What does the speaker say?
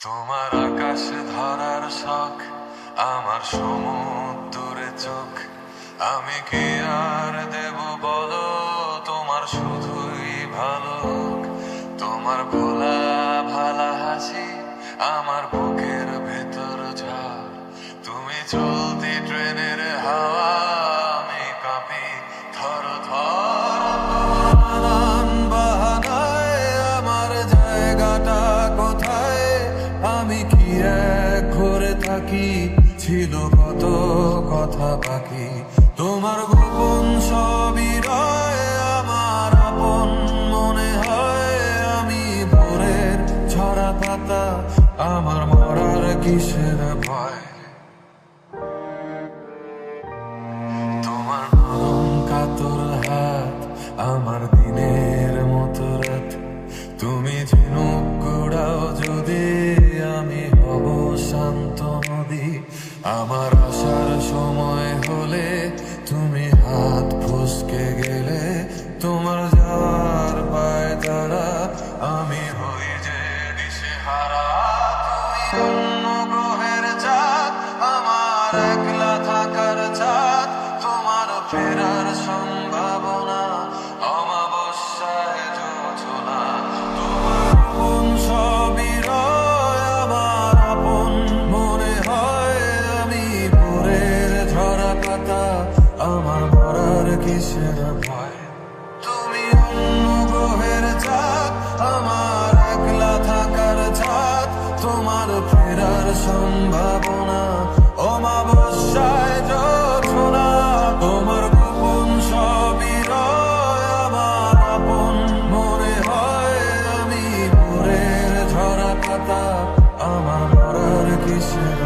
তোমার আকাশ ধরার শখ, আমার সমুদ্রে চোখ। আমি কি আর দেব বলো, তোমার শুধুই ভালো হোক। তোমার ভোলা ভালা হাসি আমার বুকের ভেতর ঝড়। তুমি চলতি ট্রেনের হাওয়া, আমি কাঁপি থর থর। নানান বাহানায় আমার জায়গাটা কোথায়, আমি কি এক ঘরে থাকি, ছিল কত কথা বাকি। তোমার গোপন সবই রয় আমার আপন মনে হয়। আমি ভোরের ঝরা পাতা, আমার মরার কিসের ভয়। তোমার নরম কাতর হাত আমার দিনের মতো রাত। তুমি ঝিনুক কুড়াও যদি, আমি হব শান্ত নদী। আমার আসার সময় হলে তুমি হাত ফসকে গেলে, তোমার যাওয়ার পায় তারা, আমি হই যে দিশেহারা। তুমি অন্য গ্রহের চাঁদ, আমার একলা থাকার চাঁদ। তোমার ফেরার সম্ভাবনা অমাবস্যায় জোছনা। তোমার আপন সবই রয় আমার আপন মনে হয়। আমি ভোরের ঝরা পাতা, আমার মরার কিসের ভয়। তুমি অন্য গ্রহের চাঁদ, আমার একলা থাকার চাঁদ। তোমার ফেরার সম্ভাবনা অমাবস্যায় জোছনা। তোমার গোপন সবই রয় আমার আপন মনে হয়। আমি ভোরের ঝরা পাতা, আমার মরার কিসের